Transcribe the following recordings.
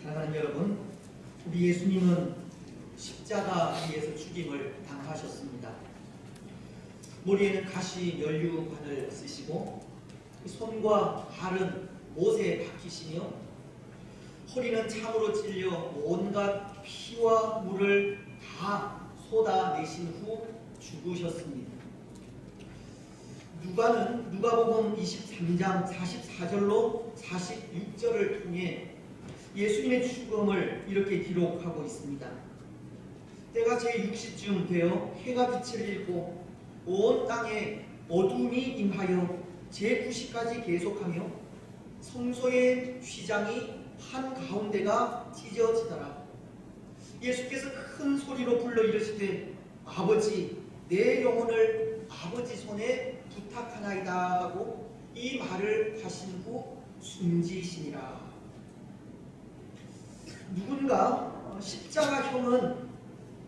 사랑하는 여러분, 우리 예수님은 십자가 위에서 죽임을 당하셨습니다. 머리에는 가시 면류관을 쓰시고 손과 발은 못에 박히시며 허리는 창으로 찔려 온갖 피와 물을 다 쏟아내신 후 죽으셨습니다. 누가복음 23장 44절로 46절을 통해 예수님의 죽음을 이렇게 기록하고 있습니다. 때가 제6시쯤 되어 해가 빛을 잃고 온 땅에 어둠이 임하여 제9시까지 계속하며 성소의 휘장이 한가운데가 찢어지더라. 예수께서 큰 소리로 불러 이르시되 아버지, 내 영혼을 아버지 손에 부탁하나이다 하고 이 말을 하신 후 숨지시니라. 누군가 십자가형은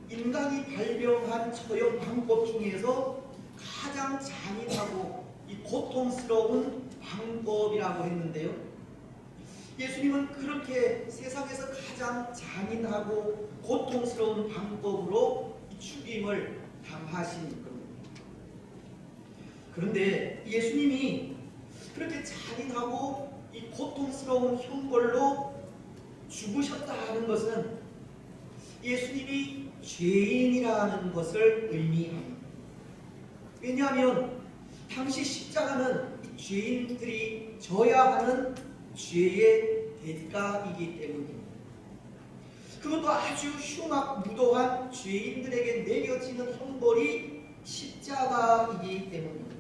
인간이 발명한 처형 방법 중에서 가장 잔인하고 고통스러운 방법이라고 했는데요. 예수님은 그렇게 세상에서 가장 잔인하고 고통스러운 방법으로 죽임을 당하신 겁니다. 그런데 예수님이 그렇게 잔인하고 고통스러운 형벌로 죽으셨다는 것은 예수님이 죄인이라는 것을 의미합니다. 왜냐하면 당시 십자가는 죄인들이 져야 하는 죄의 대가이기 때문입니다. 그것도 아주 흉악무도한 죄인들에게 내려지는 형벌이 십자가이기 때문입니다.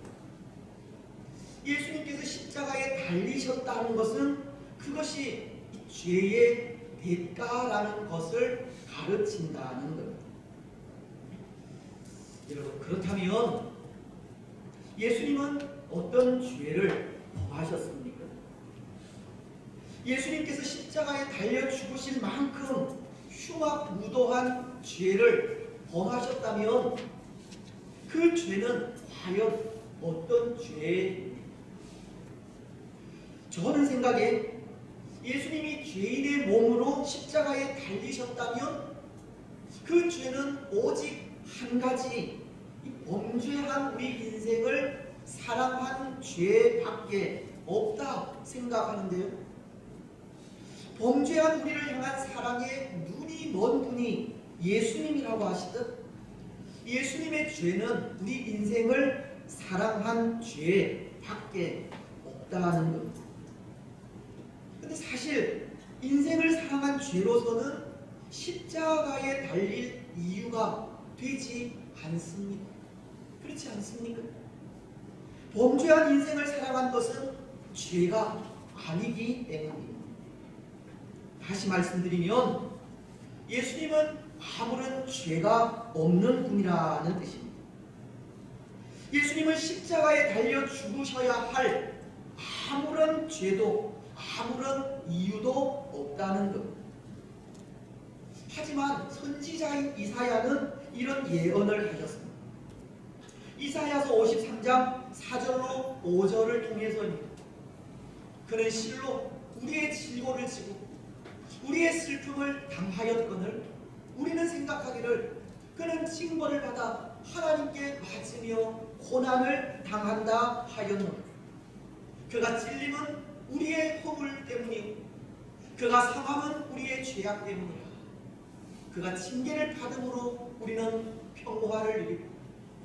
예수님께서 십자가에 달리셨다는 것은 그것이 죄의 대가라는 것을 가르친다는 겁니다. 여러분, 그렇다면 예수님은 어떤 죄를 범하셨습니까? 예수님께서 십자가에 달려 죽으실 만큼 흉악무도한 죄를 범하셨다면 그 죄는 과연 어떤 죄입니까? 저는 생각에 예수님이 죄인의 몸으로 십자가에 달리셨다면 그 죄는 오직 한 가지, 범죄한 우리 인생을 사랑한 죄밖에 없다 생각하는데요. 범죄한 우리를 향한 사랑의 눈이 먼 분이 예수님이라고 하시듯 예수님의 죄는 우리 인생을 사랑한 죄밖에 없다는 겁니다. 근데 사실 인생을 사랑한 죄로서는 십자가에 달릴 이유가 되지 않습니다. 그렇지 않습니까? 범죄한 인생을 사랑한 것은 죄가 아니기 때문입니다. 다시 말씀드리면 예수님은 아무런 죄가 없는 분이라는 뜻입니다. 예수님은 십자가에 달려 죽으셔야 할 아무런 죄도 아무런 이유도 없다는 것. 하지만 선지자인 이사야는 이런 예언을 하셨습니다. 이사야서 53장 4절로 5절을 통해서입니다. 그는 실로 우리의 질고를 지고 우리의 슬픔을 당하였거늘 우리는 생각하기를 그는 징벌을 받아 하나님께 맞으며 고난을 당한다 하였노라. 그가 찔림은 우리의 허물 때문이요 그가 상함은 우리의 죄악 때문이라. 그가 징계를 받음으로 우리는 평화를 누리고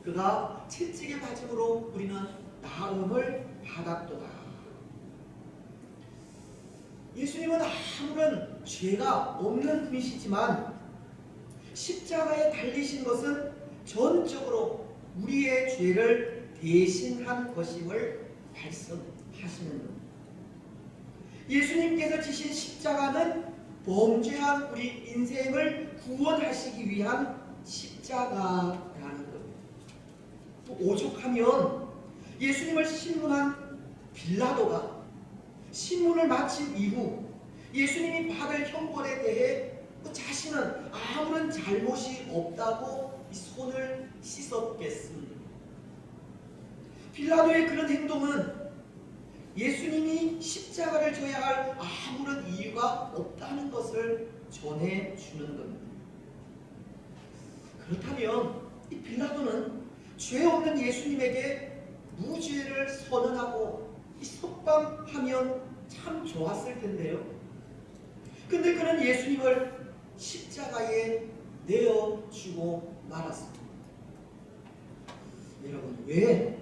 그가 채찍에 맞음으로 우리는 나음을 받았도다. 예수님은 아무런 죄가 없는 분이시지만 십자가에 달리신 것은 전적으로 우리의 죄를 대신한 것임을 말씀하시는 겁니다. 예수님께서 지신 십자가는 범죄한 우리 인생을 구원하시기 위한 십자가라는 겁니다. 오죽하면 예수님을 신문한 빌라도가 신문을 마친 이후 예수님이 받을 형벌에 대해 자신은 아무런 잘못이 없다고 손을 씻었겠습니다. 빌라도의 그런 행동은 예수님이 십자가를 져야 할 아무런 이유가 죄가 없다는 것을 전해주는 겁니다. 그렇다면 이 빌라도는 죄 없는 예수님에게 무죄를 선언하고 석방하면 참 좋았을 텐데요. 근데 그는 예수님을 십자가에 내어주고 말았습니다. 여러분, 왜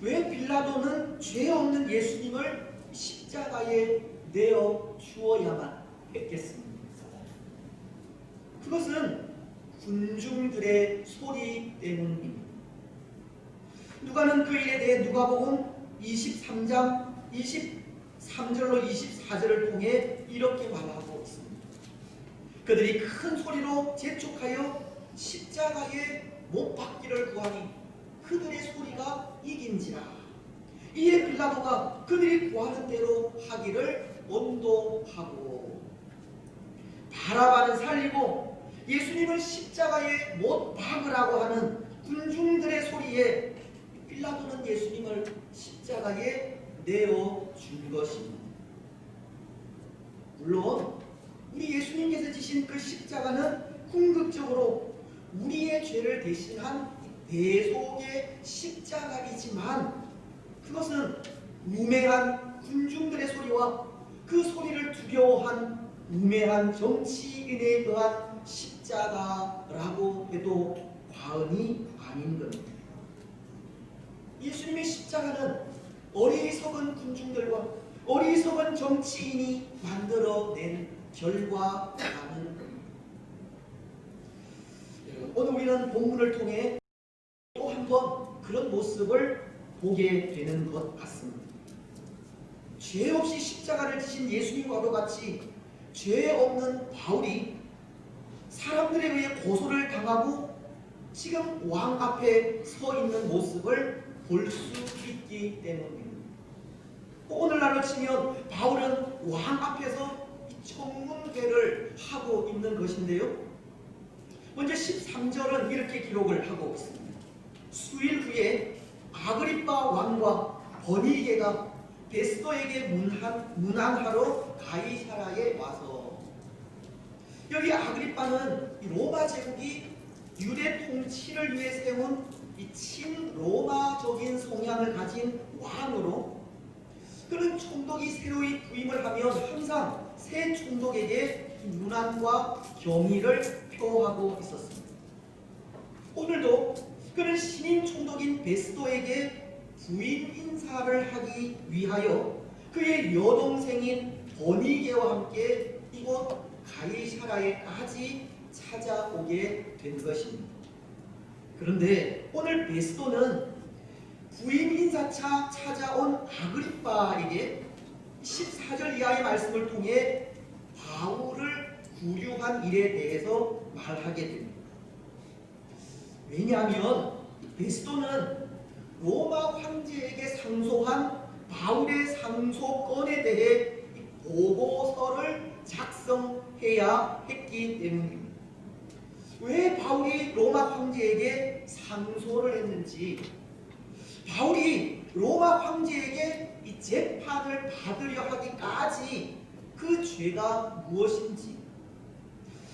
빌라도는 죄 없는 예수님을 십자가에 내어 주어야만 했겠습니까? 그것은 군중들의 소리 때문입니다. 누가는 그 일에 대해 누가복음 23장 23절로 24절을 통해 이렇게 말하고 있습니다. 그들이 큰 소리로 재촉하여 십자가에 못 박기를 구하니 그들의 소리가 이긴지라. 이에 빌라도가 그들이 구하는 대로 하기를 언도하고 바라바는 살리고 예수님을 십자가에 못 박으라고 하는 군중들의 소리에 빌라도는 예수님을 십자가에 내어준 것입니다. 물론 우리 예수님께서 지신 그 십자가는 궁극적으로 우리의 죄를 대신한 대속의 십자가이지만 그것은 우매한 군중들의 소리와 그 소리를 두려워한 우매한 정치인에 의한 십자가라고 해도 과언이 아닌 겁니다. 예수님의 십자가는 어리석은 군중들과 어리석은 정치인이 만들어낸 결과라는 겁니다. 오늘 우리는 본문을 통해 또 한 번 그런 모습을 보게 되는 것 같습니다. 죄 없이 십자가를 지신 예수님과도 같이 죄 없는 바울이 사람들에 의해 고소를 당하고 지금 왕 앞에 서 있는 모습을 볼 수 있기 때문입니다. 오늘날로 치면 바울은 왕 앞에서 청문회를 하고 있는 것인데요. 먼저 13절은 이렇게 기록을 하고 있습니다. 수일 후에 아그리빠 왕과 버니게가 베스도에게 문안하러 가이사라에 와서, 여기 아그리빠는 로마 제국이 유대 통치를 위해 세운 이 친로마적인 성향을 가진 왕으로, 그는 총독이 새로이 부임을 하면 항상 새 총독에게 문안과 경의를 표하고 있었습니다. 오늘도 그는 신임 총독인 베스도에게 부임 인사를 하기 위하여 그의 여동생인 버니게와 함께 이곳 가이사라에까지 찾아오게 된 것입니다. 그런데 오늘 베스도는 부임 인사차 찾아온 아그리빠에게 14절 이하의 말씀을 통해 바울을 구류한 일에 대해서 말하게 됩니다. 왜냐하면 베스도는 로마 황제에게 상소한 바울의 상소건에 대해 보고서를 작성해야 했기 때문입니다. 왜 바울이 로마 황제에게 상소를 했는지, 바울이 로마 황제에게 이 재판을 받으려 하기까지 그 죄가 무엇인지,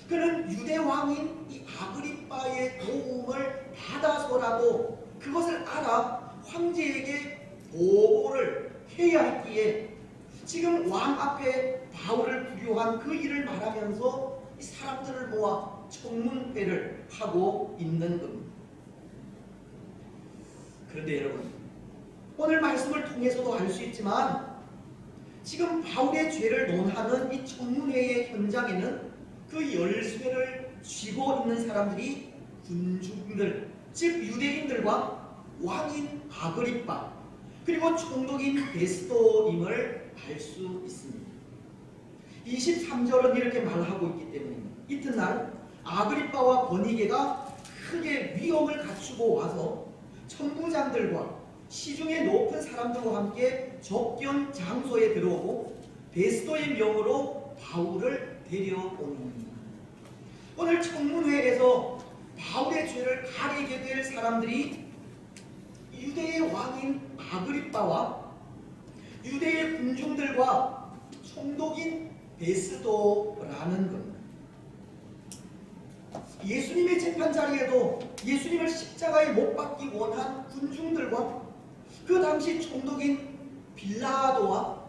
그는 유대 왕인 이 아그리빠의 도움을 받아서라도 그것을 알아 황제에게 보고를 해야 했기에 지금 왕 앞에 바울을 구류한 그 일을 말하면서 이 사람들을 모아 청문회를 하고 있는 겁니다. 그런데 여러분, 오늘 말씀을 통해서도 알 수 있지만 지금 바울의 죄를 논하는 이 청문회의 현장에는 그 열쇠를 쥐고 있는 사람들이 군중들, 즉 유대인들과 왕인 아그리빠 그리고 총독인 베스도임을 알 수 있습니다. 23절은 이렇게 말하고 있기 때문입니다. 이튿날 아그리빠와 버니게가 크게 위엄을 갖추고 와서 천부장들과 시중의 높은 사람들과 함께 접견 장소에 들어오고 베스도의 명으로 바울을 데려옵니다. 오늘 청문회에서 바울의 죄를 가리게 될 사람들이 유대의 왕인 아그리빠와 유대의 군중들과 총독인 베스도라는 겁니다. 예수님의 재판 자리에도 예수님을 십자가에 못 박기 원한 군중들과 그 당시 총독인 빌라도와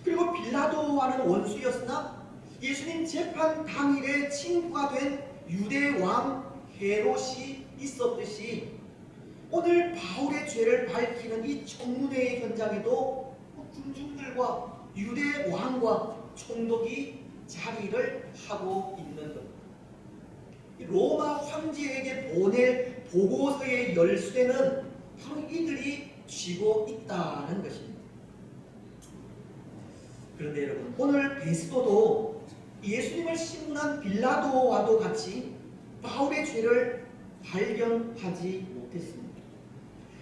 그리고 빌라도와는 원수였으나 예수님 재판 당일에 친구가 된 유대 왕 헤롯이 있었듯이 오늘 바울의 죄를 밝히는 이 청문회의 현장에도 군중들과 유대 왕과 총독이 자리를 하고 있는 것. 로마 황제에게 보낼 보고서의 열쇠는 바로 이들이 쥐고 있다는 것입니다. 그런데 여러분, 오늘 베스도도 예수님을 신문한 빌라도와도 같이 바울의 죄를 발견하지 못했습니다.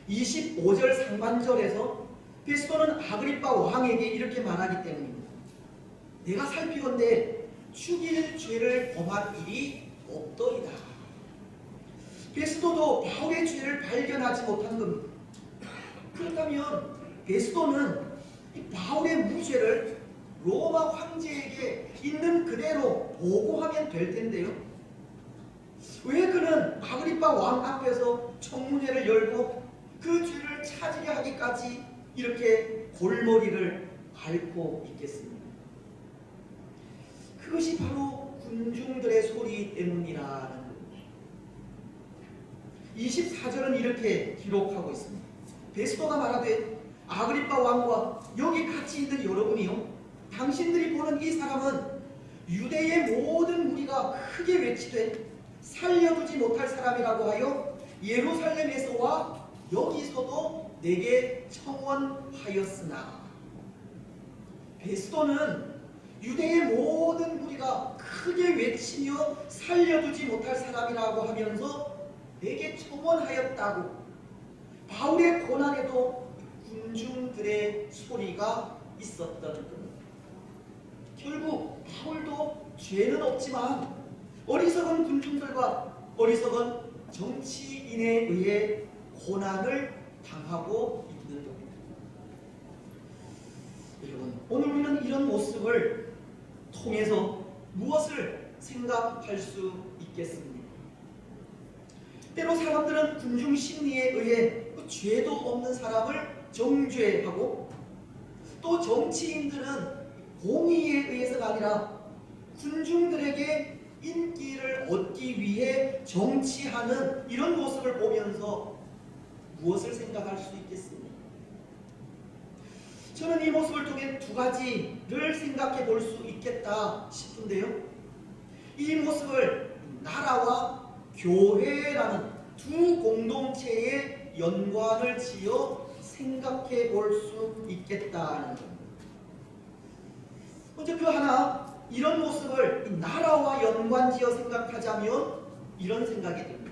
25절 상반절에서 베스도는 아그리빠 왕에게 이렇게 말하기 때문입니다. 내가 살피건대 죽이는 죄를 범한 일이 없더이다. 베스도도 바울의 죄를 발견하지 못한 겁니다. 그렇다면 베스도는 이 바울의 무죄를 로마 황제에게 있는 그대로 보고하면 될 텐데요. 왜 그는 아그리빠 왕 앞에서 청문회를 열고 그 죄를 찾으려 하기까지 이렇게 골머리를 앓고 있겠습니까? 그것이 바로 군중들의 소리 때문이라는 겁니다. 24절은 이렇게 기록하고 있습니다. 베스도가 말하되 아그리빠 왕과 여기 같이 있는 여러분이요, 당신들이 보는 이 사람은 유대의 모든 무리가 크게 외치되 살려두지 못할 사람이라고 하여 예루살렘에서와 여기서도 내게 청원하였으나, 베스도는 유대의 모든 무리가 크게 외치며 살려두지 못할 사람이라고 하면서 내게 청원하였다고 바울의 고난에도 군중들의 소리가 있었던 겁니다. 결국 바울도 죄는 없지만 어리석은 군중들과 어리석은 정치인에 의해 고난을 당하고 있는 겁니다. 여러분, 오늘 우리는 이런 모습을 통해서 무엇을 생각할 수 있겠습니까? 때로 사람들은 군중 심리에 의해 죄도 없는 사람을 정죄하고, 또 정치인들은 공의에 의해서가 아니라 군중들에게 인기를 얻기 위해 정치하는 이런 모습을 보면서 무엇을 생각할 수 있겠습니까? 저는 이 모습을 통해 두 가지를 생각해 볼 수 있겠다 싶은데요. 이 모습을 나라와 교회라는 두 공동체의 연관을 지어 생각해 볼 수 있겠다는 겁니다. 먼저 그 하나, 이런 모습을 나라와 연관지어 생각하자면 이런 생각이 듭니다.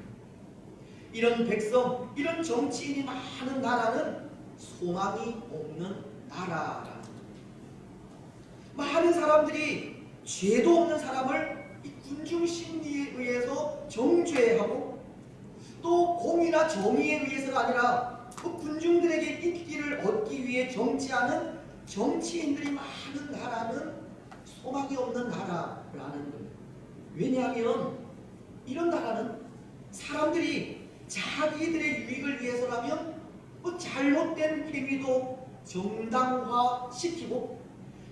이런 백성, 이런 정치인이 많은 나라는 소망이 없는 나라라. 많은 사람들이 죄도 없는 사람을 이 군중 심리에 의해서 정죄하고, 또 공의나 정의에 의해서가 아니라 그 군중들에게 인기를 얻기 위해 정치하는 정치인들이 많은 나라는 소망이 없는 나라라는 겁니다. 왜냐하면 이런 나라는 사람들이 자기들의 유익을 위해서라면 잘못된 행위도 정당화시키고,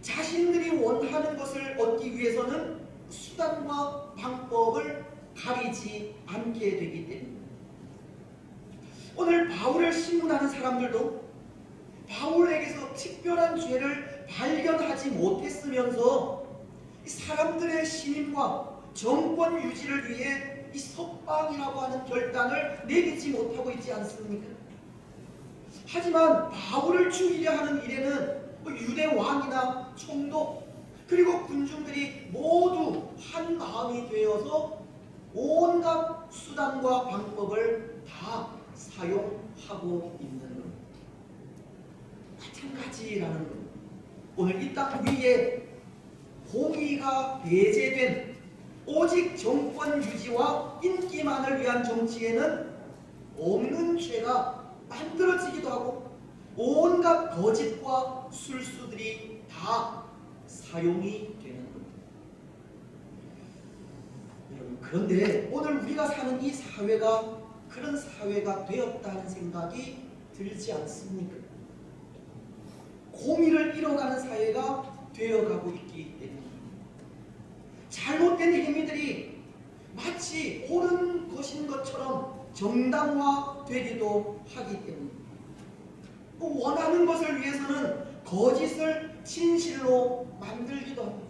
자신들이 원하는 것을 얻기 위해서는 수단과 방법을 가리지 않게 되기 때문입니다. 오늘 바울을 신문하는 사람들도 바울에게서 특별한 죄를 발견하지 못했으면서 사람들의 신임과 정권 유지를 위해 이 석방이라고 하는 결단을 내리지 못하고 있지 않습니까? 하지만 바울을 죽이려 하는 일에는 유대 왕이나 총독 그리고 군중들이 모두 한 마음이 되어서 온갖 수단과 방법을 다 사용하고 있는 겁니다. 마찬가지라는 겁니다. 오늘 이 땅 위에 공의가 배제된 오직 정권 유지와 인기만을 위한 정치에는 없는 죄가 만들어지기도 하고 온갖 거짓과 술수들이 다 사용이 되는 겁니다. 여러분, 그런데 오늘 우리가 사는 이 사회가 그런 사회가 되었다는 생각이 들지 않습니까? 공의를 잃어가는 사회가 되어가고 있기 때문입니다. 잘못된 행위들이 마치 옳은 것인 것처럼 정당화되기도 하기 때문입니다. 원하는 것을 위해서는 거짓을 진실로 만들기도 합니다.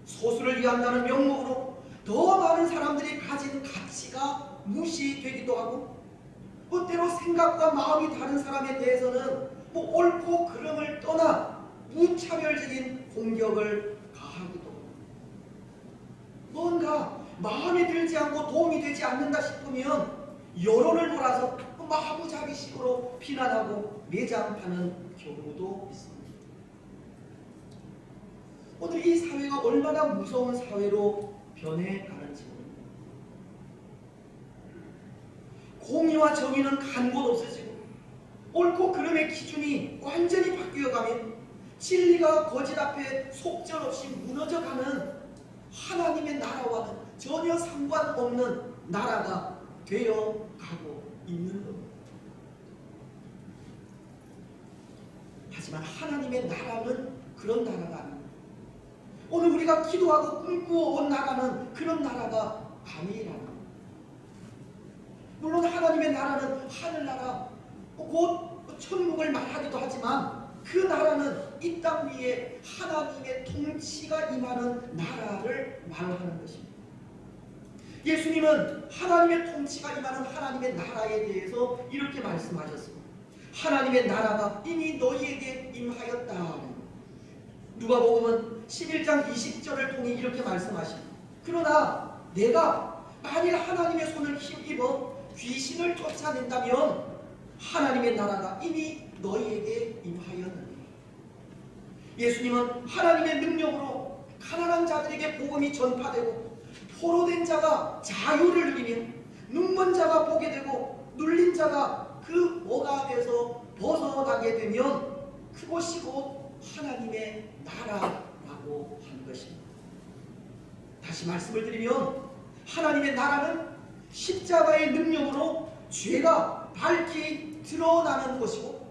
소수를 위한다는 명목으로 더 많은 사람들이 가진 가치가 무시되기도 하고, 때로 생각과 마음이 다른 사람에 대해서는 옳고 그름을 떠나 무차별적인 공격을 가하기도 합니다. 뭔가 마음에 들지 않고 도움이 되지 않는다 싶으면 여론을 몰아서 마구잡이식으로 비난하고 매장하는 경우도 있습니다. 오늘 이 사회가 얼마나 무서운 사회로 변해가는지 모릅니다. 공의와 정의는 간 곳 없어지고 옳고 그름의 기준이 완전히 바뀌어가면 진리가 거짓 앞에 속절없이 무너져가는 하나님의 나라와는 전혀 상관없는 나라가 되어가고 있는 겁니다. 하지만 하나님의 나라는 그런 나라가 아닙니다. 오늘 우리가 기도하고 꿈꾸어온 나라는 그런 나라가 아니라는 겁니다. 물론 하나님의 나라는 하늘나라, 곧 천국을 말하기도 하지만 그 나라는 이 땅 위에 하나님의 통치가 임하는 나라를 말하는 것입니다. 예수님은 하나님의 통치가 임하는 하나님의 나라에 대해서 이렇게 말씀하셨습니다. 하나님의 나라가 이미 너희에게 임하였다. 누가복음은 11장 20절을 통해 이렇게 말씀하십니다. 그러나 내가 만일 하나님의 손을 힘입어 귀신을 쫓아낸다면 하나님의 나라가 이미 너희에게 임하였느니라. 예수님은 하나님의 능력으로 가난한 자들에게 복음이 전파되고 포로된 자가 자유를 누리며 눈먼 자가 보게 되고 눌린 자가 그 억압에서 벗어나게 되면 그것이 곧 하나님의 나라라고 하는 것입니다. 다시 말씀을 드리면 하나님의 나라는 십자가의 능력으로 죄가 밝히 드러나는 것이고,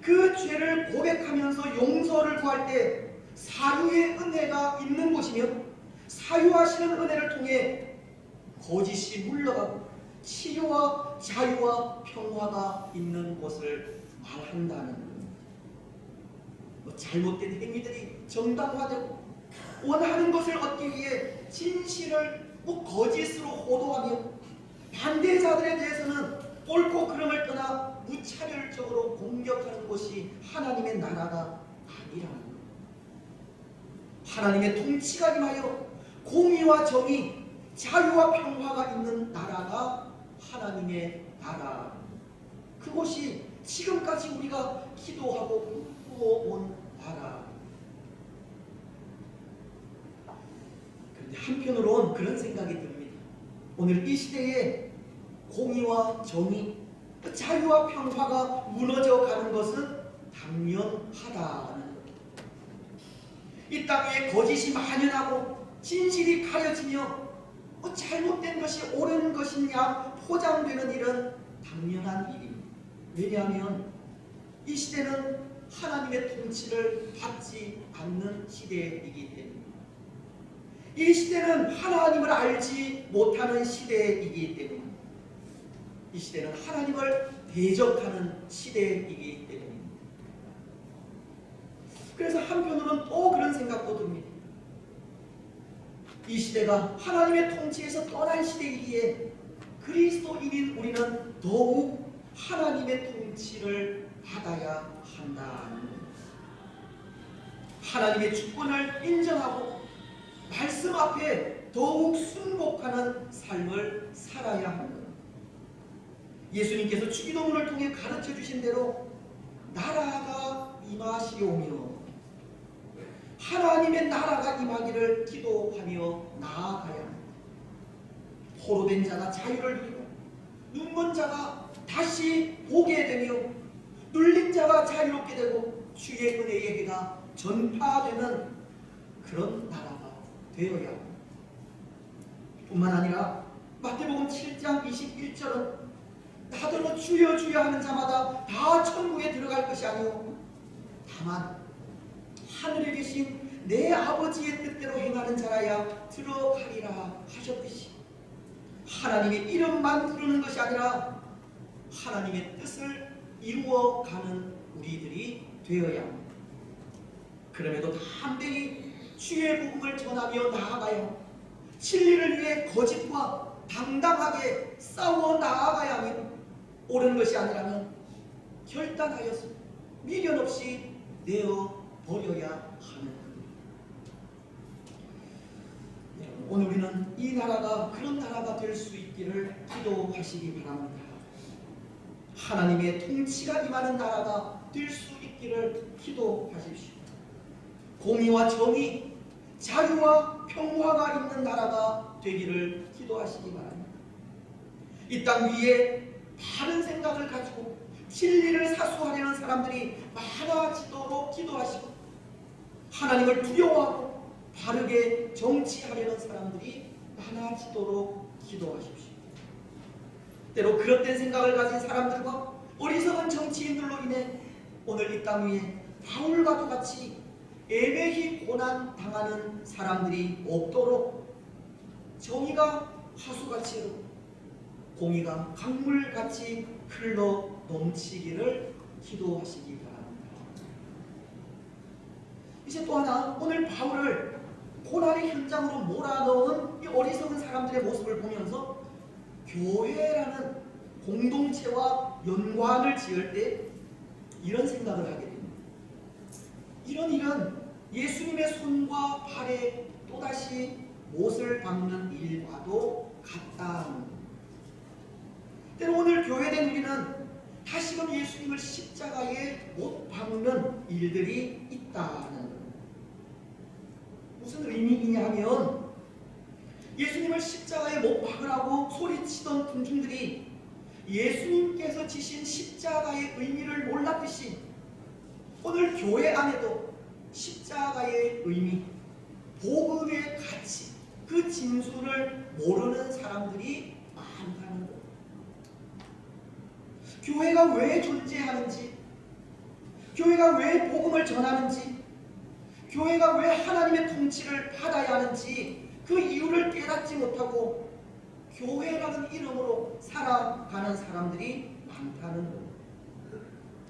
그 죄를 고백하면서 용서를 구할 때 사유의 은혜가 있는 곳이며, 사유하시는 은혜를 통해 거짓이 물러가고 치유와 자유와 평화가 있는 곳을 말한다는 잘못된 행위들이 정당화되고 원하는 것을 얻기 위해 진실을 거짓으로 호도하며 반대자들에 대해서는 옳고 그름을 떠나 무차별적으로 공격하는 것이 하나님의 나라가 아니라는 것. 하나님의 통치가 임하여 공의와 정의, 자유와 평화가 있는 나라가 하나님의 나라. 그것이 지금까지 우리가 기도하고 꿈꾸어온 나라. 그런데 한편으론 그런 생각이 듭니다. 오늘 이 시대에 공의와 정의, 자유와 평화가 무너져가는 것은 당연하다는 것. 이 땅 위에 거짓이 만연하고 진실이 가려지며 잘못된 것이 옳은 것이냐 포장되는 일은 당연한 일입니다. 왜냐하면 이 시대는 하나님의 통치를 받지 않는 시대이기 때문입니다. 이 시대는 하나님을 알지 못하는 시대이기 때문입니다. 이 시대는 하나님을 대적하는 시대이기 때문입니다. 그래서 한편으로는 또 그런 생각도 듭니다. 이 시대가 하나님의 통치에서 떠난 시대이기에 그리스도인인 우리는 더욱 하나님의 통치를 받아야 한다는 것. 하나님의 주권을 인정하고 말씀 앞에 더욱 순복하는 삶을 살아야 합니다. 예수님께서 주기도문을 통해 가르쳐 주신 대로 나라가 임하시오며 하나님의 나라가 임하기를 기도하며 나아가야 합니다. 포로된 자가 자유를 누리고 눈먼 자가 다시 보게 되며 눌린 자가 자유롭게 되고 주의 은혜의 해가 전파되는 그런 나라가 되어야 합니다. 뿐만 아니라 마태복음 7장 21절은 나더러 주여 주여 하는 자마다 다 천국에 들어갈 것이 아니오 다만 하늘에 계신 내 아버지의 뜻대로 행하는 자라야 들어가리라 하셨듯이 하나님의 이름만 부르는 것이 아니라 하나님의 뜻을 이루어가는 우리들이 되어야 합니다. 그럼에도 담대히 주의 복음을 전하며 나아가야 진리를 위해 거짓과 당당하게 싸워 나아가야 하며 옳은 것이 아니라면 결단하여서 미련 없이 내어 버려야 하는 겁니다. 오늘 우리는 이 나라가 그런 나라가 될 수 있기를 기도하시기 바랍니다. 하나님의 통치가 임하는 나라가 될 수 있기를 기도하십시오. 공의와 정의, 자유와 평화가 있는 나라가 되기를 기도하시기 바랍니다. 이 땅 위에 바른 생각을 가지고 진리를 사수하려는 사람들이 많아지도록 기도하시고 하나님을 두려워하고 바르게 정치하려는 사람들이 많아지도록 기도하십시오. 때로 그릇된 생각을 가진 사람들과 어리석은 정치인들로 인해 오늘 이 땅 위에 바울과도 같이 애매히 고난당하는 사람들이 없도록 정의가 하수같이 흐르고 공의가 강물같이 흘러 넘치기를 기도하시기 바랍니다. 이제 또 하나 오늘 바울을 고난의 현장으로 몰아넣은 이 어리석은 사람들의 모습을 보면서 교회라는 공동체와 연관을 지을 때 이런 생각을 하게 됩니다. 이런 일은 예수님의 손과 발에 또다시 못을 박는 일과도 같다. 때로 오늘 교회된 우리는 다시금 예수님을 십자가에 못 박는 일들이 있다는 겁니다. 무슨 의미이냐 하면 예수님을 십자가에 못 박으라고 소리치던 군중들이 예수님께서 지신 십자가의 의미를 몰랐듯이 오늘 교회 안에도 십자가의 의미, 복음의 가치, 그 진수를 모르는 사람들이 많다는 것. 교회가 왜 존재하는지, 교회가 왜 복음을 전하는지, 교회가 왜 하나님의 통치를 받아야 하는지 그 이유를 깨닫지 못하고 교회라는 이름으로 살아가는 사람들이 많다는 겁니다.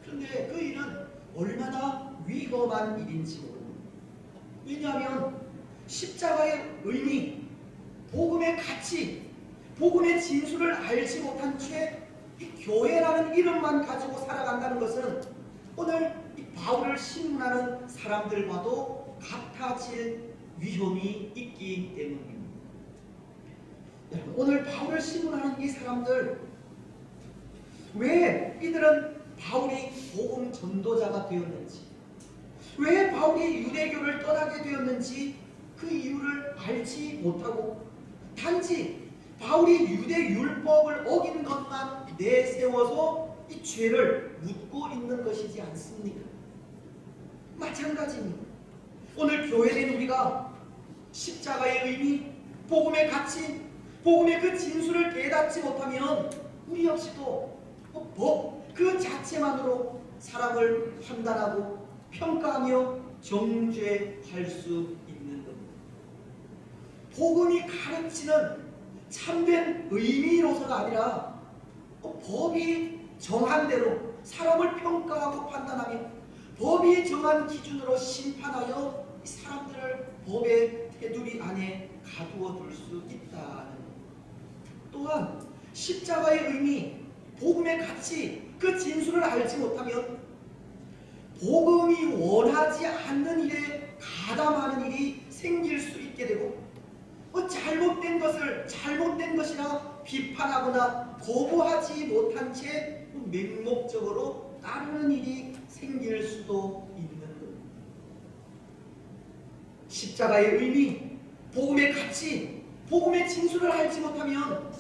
그런데 그 일은 얼마나 위험한 일인지 모릅니다. 왜냐하면 십자가의 의미, 복음의 가치, 복음의 진수를 알지 못한 채 이 교회라는 이름만 가지고 살아간다는 것은 오늘 이 바울을 신문하는 사람들과도 같아질 위험이 있기 때문입니다. 여러분, 오늘 바울을 신문하는 이 사람들, 왜 이들은 바울이 복음 전도자가 되었는지, 왜 바울이 유대교를 떠나게 되었는지 그 이유를 알지 못하고 단지 바울이 유대 율법을 어긴 것만 내세워서 이 죄를 묻고 있는 것이지 않습니까? 마찬가지입니다. 오늘 교회된 우리가 십자가의 의미, 복음의 가치, 복음의 그 진수를 깨닫지 못하면 우리 역시도 법 그 자체만으로 사람을 판단하고 평가하며 정죄할 수 있는 겁니다. 복음이 가르치는 참된 의미로서가 아니라 법이 정한 대로 사람을 평가하고 판단하며 법이 정한 기준으로 심판하여 이 사람들을 법의 테두리 안에 가두어 둘 수 있다는 것. 또한 십자가의 의미, 복음의 가치, 그 진수를 알지 못하면 복음이 원하지 않는 일에 가담하는 일이 생길 수 있게 되고 잘못된 것을 잘못된 것이라 비판하거나 거부하지 못한 채 맹목적으로 따르는 일이 생길 수도 있는 겁니다. 십자가의 의미, 복음의 가치, 복음의 진수를 알지 못하면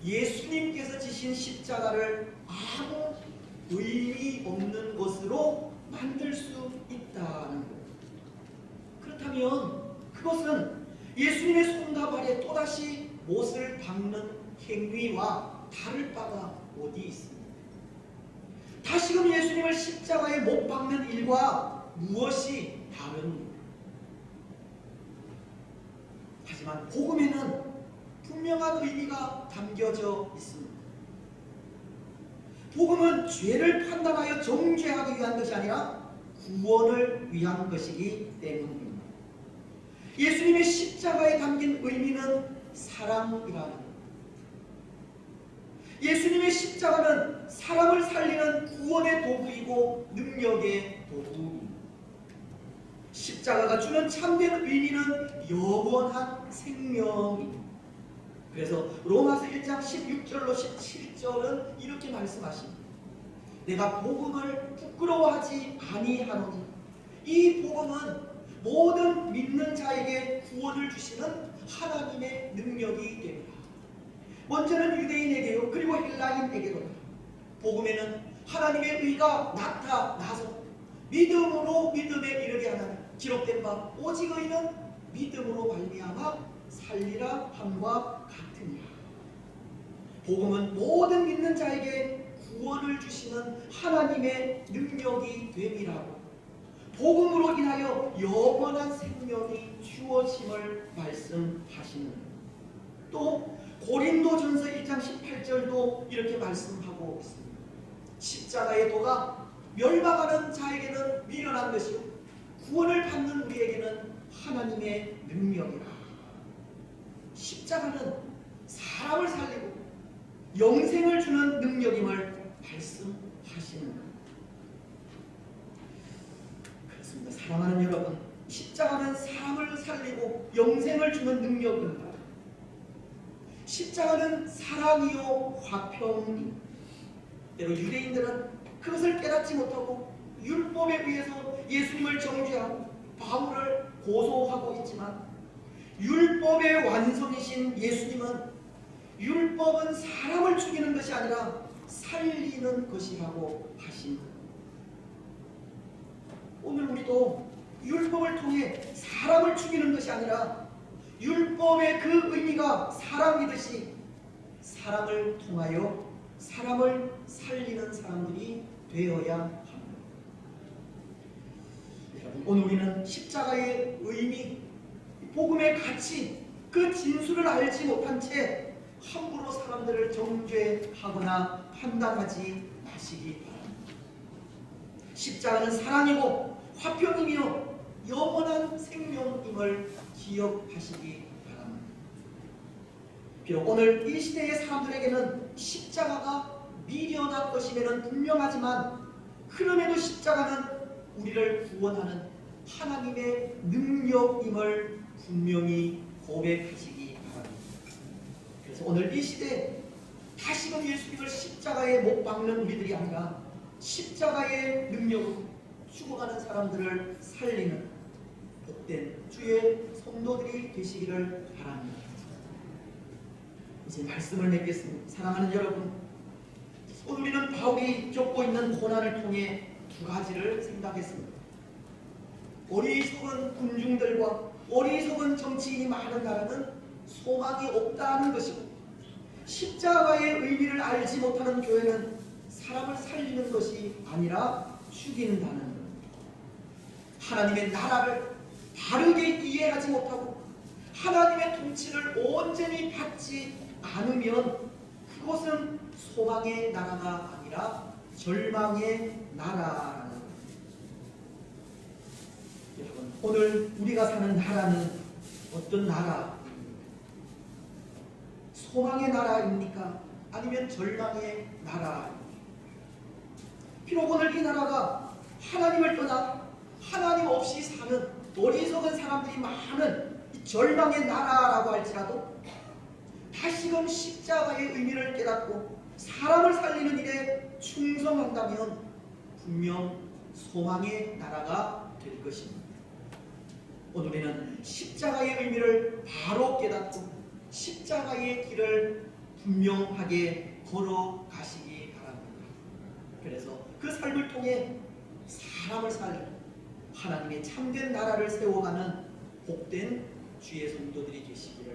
예수님께서 지신 십자가를 아무 의미 없는 것으로 만들 수 있다는 것. 그렇다면 그것은 예수님의 손과 발에 또다시 못을 박는 행위와 다를 바가 어디 있습니까? 다시금 예수님을 십자가에 못 박는 일과 무엇이 다릅니까? 하지만 복음에는 분명한 의미가 담겨져 있습니다. 복음은 죄를 판단하여 정죄하기 위한 것이 아니라 구원을 위한 것이기 때문입니다. 예수님의 십자가에 담긴 의미는 사랑이라는 것. 예수님의 십자가는 사람을 살리는 구원의 도구이고 능력의 도구입니다. 십자가가 주는 참된 의미는 영원한 생명입니다. 그래서 로마서 1장 16절로 17절은 이렇게 말씀하십니다. 내가 복음을 부끄러워하지 아니하노니 이 복음은 모든 믿는 자에게 구원을 주시는 하나님의 능력이 됩니다. 먼저는 유대인에게요, 그리고 헬라인에게도 복음에는 하나님의 의가 나타나서 믿음으로 믿음에 이르게 하는 기록된 바 오직 의는 믿음으로 말미암아 살리라 함과 같으니라. 복음은 모든 믿는 자에게 구원을 주시는 하나님의 능력이 됨이라고, 복음으로 인하여 영원한 생명이 주어짐을 말씀하시는, 또 고린도전서 1장 18절도 이렇게 말씀하고 있습니다. 십자가의 도가 멸망하는 자에게는 미련한 것이요 구원을 받는 우리에게는 하나님의 능력이라. 십자가는 사람을 살리고 영생을 주는 능력임을 말씀하시는 것. 그렇습니다. 사랑하는 여러분, 십자가는 사람을 살리고 영생을 주는 능력입니다. 십자가는 사랑이요 화평입니다. 때로 유대인들은 그것을 깨닫지 못하고 율법에 의해서 예수님을 정죄하고 바울을 고소하고 있지만, 율법의 완성이신 예수님은 율법은 사람을 죽이는 것이 아니라 살리는 것이라고 하십니다. 오늘 우리도 율법을 통해 사람을 죽이는 것이 아니라 율법의 그 의미가 사람이듯이 사람을 통하여 사람을 살리는 사람들이 되어야 합니다. 여러분, 오늘 우리는 십자가의 의미, 복음의 가치, 그 진수를 알지 못한 채 함부로 사람들을 정죄하거나 판단하지 마시기 바랍니다. 십자가는 사랑이고 화평이며 영원한 생명임을 기억하시기 바랍니다. 비록 오늘 이 시대의 사람들에게는 십자가가 미련한 것임에는 분명하지만, 그럼에도 십자가는 우리를 구원하는 하나님의 능력임을 분명히 고백하시기 바랍니다. 그래서 오늘 이 시대에 다시금 예수님을 십자가에 못 박는 우리들이 아니라 십자가의 능력으로 죽어가는 사람들을 살리는 복된 주의 성도들이 되시기를 바랍니다. 이제 말씀을 맺겠습니다. 사랑하는 여러분, 오늘 우리는 바울이 겪고 있는 고난을 통해 두 가지를 생각했습니다. 어리석은 군중들과 어리석은 정치인이 많은 나라는 소망이 없다는 것이고, 십자가의 의미를 알지 못하는 교회는 사람을 살리는 것이 아니라 죽인다는 것. 하나님의 나라를 바르게 이해하지 못하고 하나님의 통치를 온전히 받지 않으면 그것은 소망의 나라가 아니라 절망의 나라라는 것. 여러분, 오늘 우리가 사는 나라는 어떤 나라입니까? 소망의 나라입니까? 아니면 절망의 나라입니까? 비록 오늘 이 나라가 하나님을 떠나 하나님 없이 사는 어리석은 사람들이 많은 이 절망의 나라라고 할지라도 다시금 십자가의 의미를 깨닫고 사람을 살리는 일에 충성한다면 분명 소망의 나라가 될 것입니다. 오늘 우리는 십자가의 의미를 바로 깨닫고 십자가의 길을 분명하게 걸어가시기 바랍니다. 그래서 그 삶을 통해 사람을 살리고 하나님의 참된 나라를 세워가는 복된 주의 성도들이 되시기를